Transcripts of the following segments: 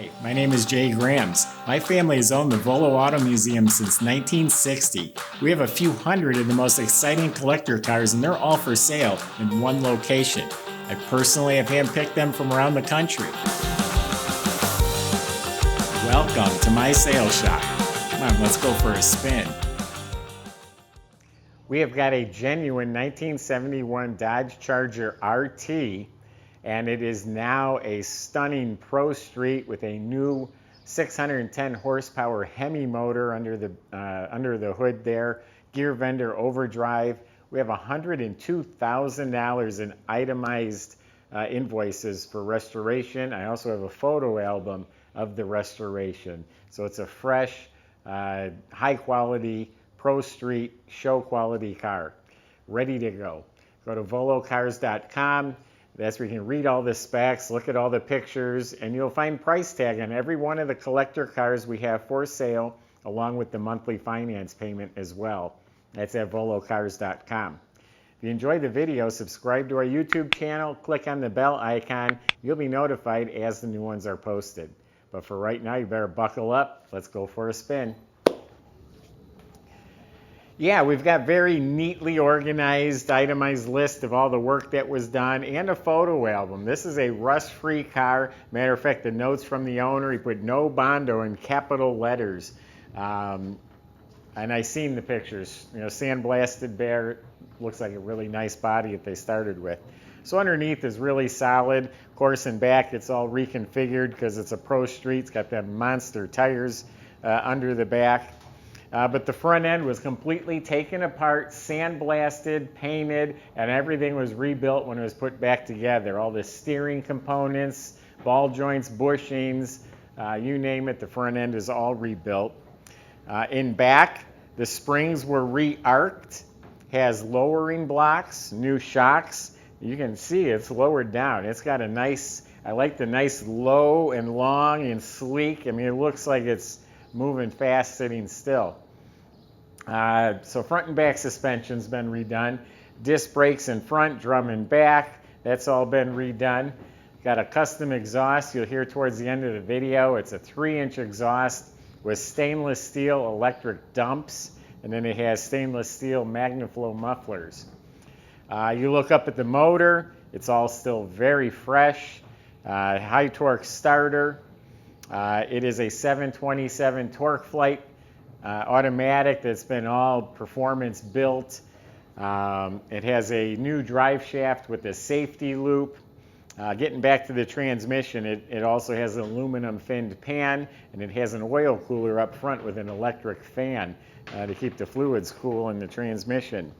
Hi, my name is Jay Grams. My family has owned the Volo Auto Museum since 1960. We have a few hundred of the most exciting collector cars, and they're all for sale in one location. I personally have handpicked them from around the country. Welcome to my sales shop. Come on, let's go for a spin. We have got a genuine 1971 Dodge Charger RT, and it is now a stunning Pro Street with a new 610 horsepower Hemi motor under the hood there, gear vendor overdrive. We have $102,000 in itemized invoices for restoration. I also have a photo album of the restoration. So it's a fresh, high quality Pro Street show quality car, ready to go. Go to volocars.com. That's where you can read all the specs, look at all the pictures, and you'll find price tag on every one of the collector cars we have for sale, along with the monthly finance payment as well. That's at volocars.com. If you enjoyed the video, subscribe to our YouTube channel, click on the bell icon. You'll be notified as the new ones are posted. But for right now, you better buckle up. Let's go for a spin. Yeah, we've got very neatly organized, itemized list of all the work that was done and a photo album. This is a rust-free car. Matter of fact, the notes from the owner, he put no bondo in capital letters. And I seen the pictures, sandblasted bare. Looks like a really nice body that they started with. So underneath is really solid. Of course, in back, it's all reconfigured because it's a Pro Street. It's got them monster tires under the back. But the front end was completely taken apart, sandblasted, painted, and everything was rebuilt when it was put back together. All the steering components, ball joints, bushings, you name it, the front end is all rebuilt. In back, the springs were re-arced, has lowering blocks, new shocks. You can see it's lowered down. It's got a nice, I like the nice low and long and sleek. I mean, it looks like it's moving fast sitting still. So front and back suspension's been redone. Disc brakes in front, drum in back, that's all been redone. Got a custom exhaust you'll hear towards the end of the video. It's a 3-inch exhaust with stainless steel electric dumps, and then it has stainless steel MagnaFlow mufflers. You look up at the motor, it's all still very fresh. High torque starter. It is a 727 torque flight automatic that's been all performance built. It has a new drive shaft with a safety loop. Getting back to the transmission, it also has an aluminum finned pan, and it has an oil cooler up front with an electric fan to keep the fluids cool in the transmission.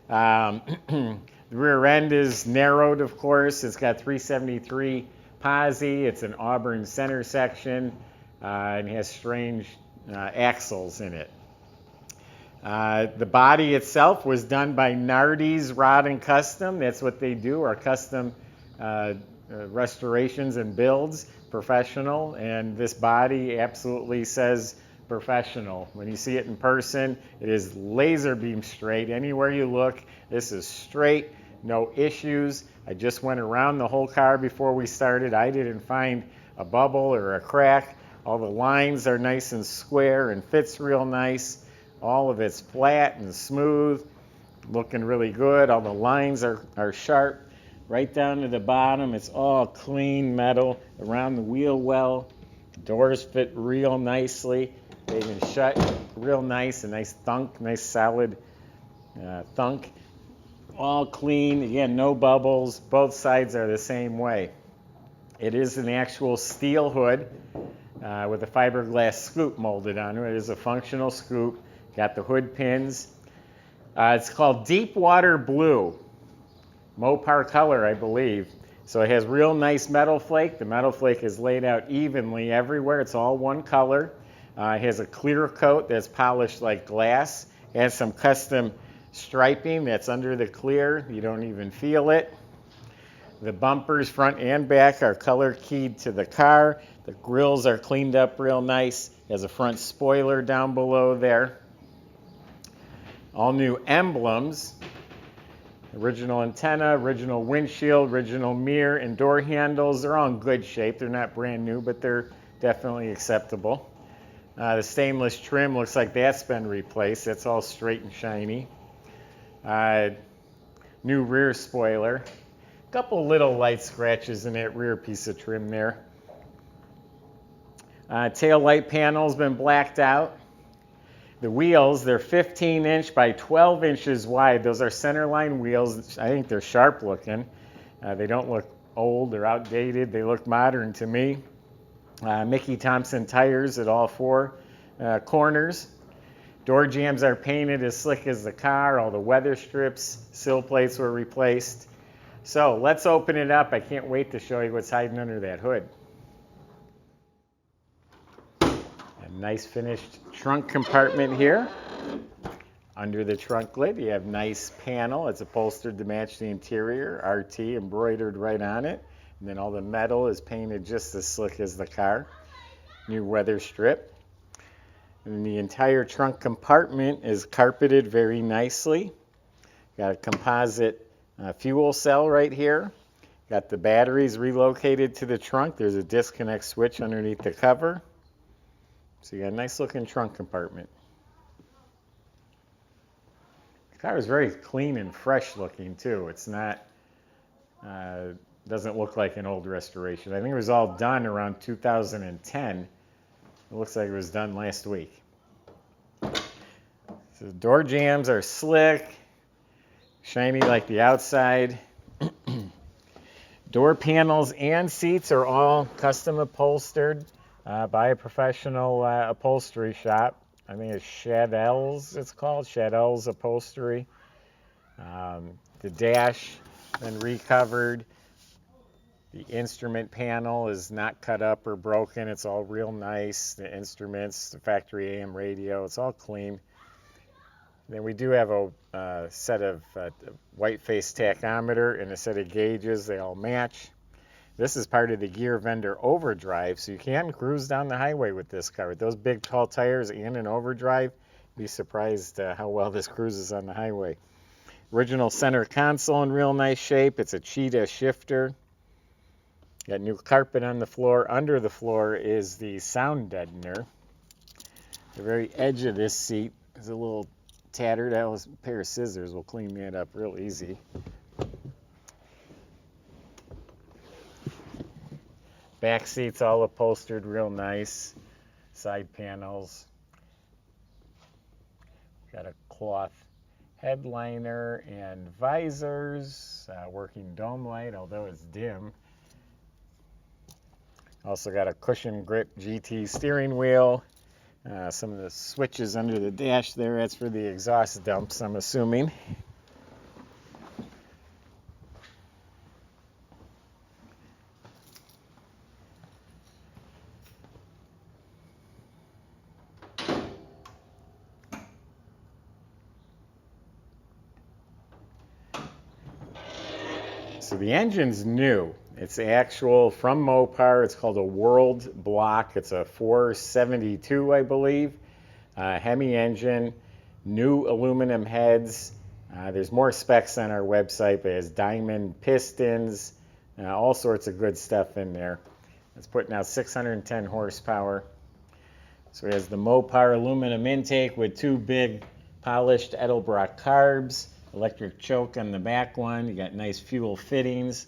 The rear end is narrowed, of course. It's got 373 posi. It's an Auburn center section, and has strange axles in it. The body itself was done by Nardi's Rod and Custom. That's what they do, are custom restorations and builds, professional. And this body absolutely says professional. When you see it in person, it is laser beam straight. Anywhere you look, this is straight, no issues. I just went around the whole car before we started. I didn't find a bubble or a crack. All the lines are nice and square and fits real nice. All of it's flat and smooth, looking really good. All the lines are sharp. Right down to the bottom, it's all clean metal around the wheel well. Doors fit real nicely. They can shut real nice, a nice thunk, nice solid thunk. All clean, again, no bubbles. Both sides are the same way. It is an actual steel hood with a fiberglass scoop molded onto it. It is a functional scoop. Got the hood pins. It's called Deep Water Blue. Mopar color, I believe. So it has real nice metal flake. The metal flake is laid out evenly everywhere. It's all one color. It has a clear coat that's polished like glass. It has some custom striping that's under the clear. You don't even feel it. The bumpers, front and back, are color keyed to the car. The grills are cleaned up real nice. It has a front spoiler down below there. All new emblems. Original antenna, original windshield, original mirror, and door handles. They're all in good shape. They're not brand new, but they're definitely acceptable. The stainless trim looks like that's been replaced. That's all straight and shiny. New rear spoiler. A couple little light scratches in that rear piece of trim there. Tail light panel's been blacked out. The wheels, they're 15 inch by 12 inches wide. Those are Centerline wheels. I think they're sharp looking. They don't look old or outdated. They look modern to me. Mickey Thompson tires at all four corners. Door jambs are painted as slick as the car. All the weather strips, sill plates were replaced. So let's open it up. I can't wait to show you what's hiding under that hood. Nice finished trunk compartment here. Under the trunk lid, you have nice panel. It's upholstered to match the interior, RT embroidered right on it. And then all the metal is painted just as slick as the car. New weather strip. And the entire trunk compartment is carpeted very nicely. Got a composite fuel cell right here. Got the batteries relocated to the trunk. There's a disconnect switch underneath the cover. So you got a nice looking trunk compartment. The car is very clean and fresh looking too. It's not, doesn't look like an old restoration. I think it was all done around 2010. It looks like it was done last week. So the door jambs are slick, shiny like the outside. Door panels and seats are all custom upholstered. By a professional upholstery shop. I think it's Shadell's, it's called, Shadell's Upholstery. The dash been recovered. The instrument panel is not cut up or broken. It's all real nice. The instruments, the factory AM radio, it's all clean. Then we do have a set of white face tachometer and a set of gauges. They all match. This is part of the gear vendor overdrive, so you can cruise down the highway with this car. With those big tall tires and an overdrive, you'd be surprised how well this cruises on the highway. Original center console in real nice shape. It's a cheetah shifter. Got new carpet on the floor. Under the floor is the sound deadener. The very edge of this seat is a little tattered. A pair of scissors will clean that up real easy. Back seats all upholstered real nice. Side panels. Got a cloth headliner and visors. Working dome light, although it's dim. Also got a cushion grip GT steering wheel. Some of the switches under the dash there, that's for the exhaust dumps, I'm assuming. So the engine's new. It's actual from Mopar. It's called a World Block. It's a 472, I believe. Hemi engine, new aluminum heads. There's more specs on our website, but it has diamond pistons, all sorts of good stuff in there. It's putting out 610 horsepower. So it has the Mopar aluminum intake with two big polished Edelbrock carbs. Electric choke on the back one. You got nice fuel fittings.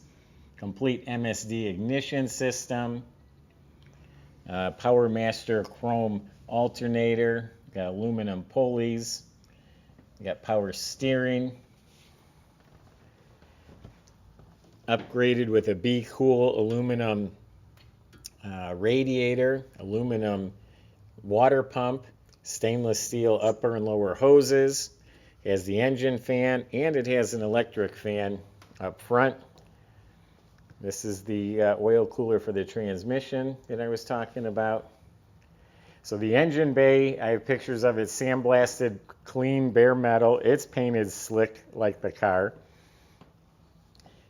Complete MSD ignition system. Power Master chrome alternator. Got aluminum pulleys. You got power steering. Upgraded with a Be Cool aluminum radiator. Aluminum water pump. Stainless steel upper and lower hoses. It has the engine fan, and it has an electric fan up front. This is the oil cooler for the transmission that I was talking about. So the engine bay, I have pictures of it sandblasted, clean, bare metal. It's painted slick like the car.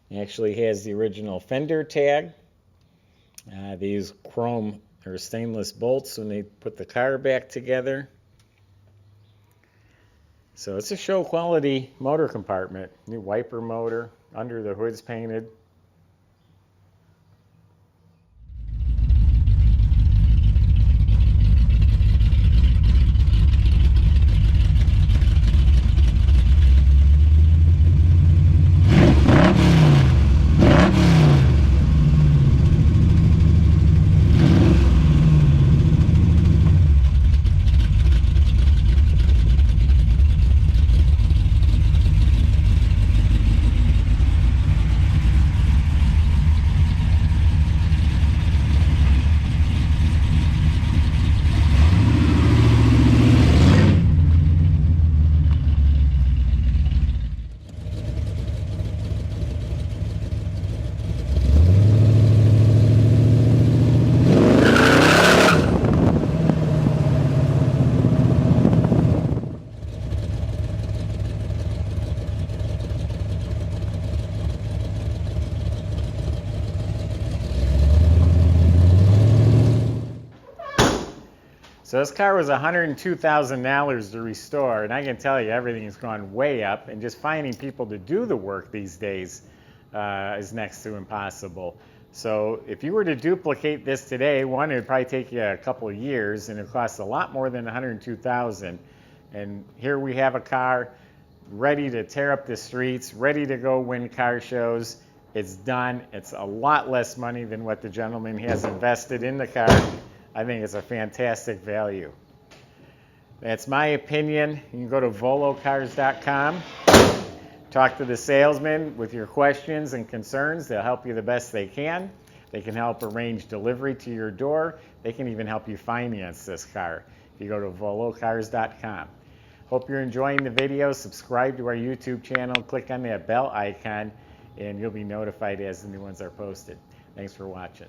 It actually has the original fender tag. They use chrome or stainless bolts when they put the car back together. So it's a show quality motor compartment. New wiper motor, under the hood's painted. So this car was $102,000 to restore, and I can tell you everything has gone way up, and just finding people to do the work these days is next to impossible. So if you were to duplicate this today, one, it would probably take you a couple of years, and it costs a lot more than $102,000. And here we have a car ready to tear up the streets, ready to go win car shows. It's done. It's a lot less money than what the gentleman has invested in the car. I think it's a fantastic value. That's my opinion. You can go to volocars.com, talk to the salesman with your questions and concerns. They'll help you the best they can. They can help arrange delivery to your door. They can even help you finance this car if you go to volocars.com. Hope you're enjoying the video. Subscribe to our YouTube channel. Click on that bell icon, and you'll be notified as the new ones are posted. Thanks for watching.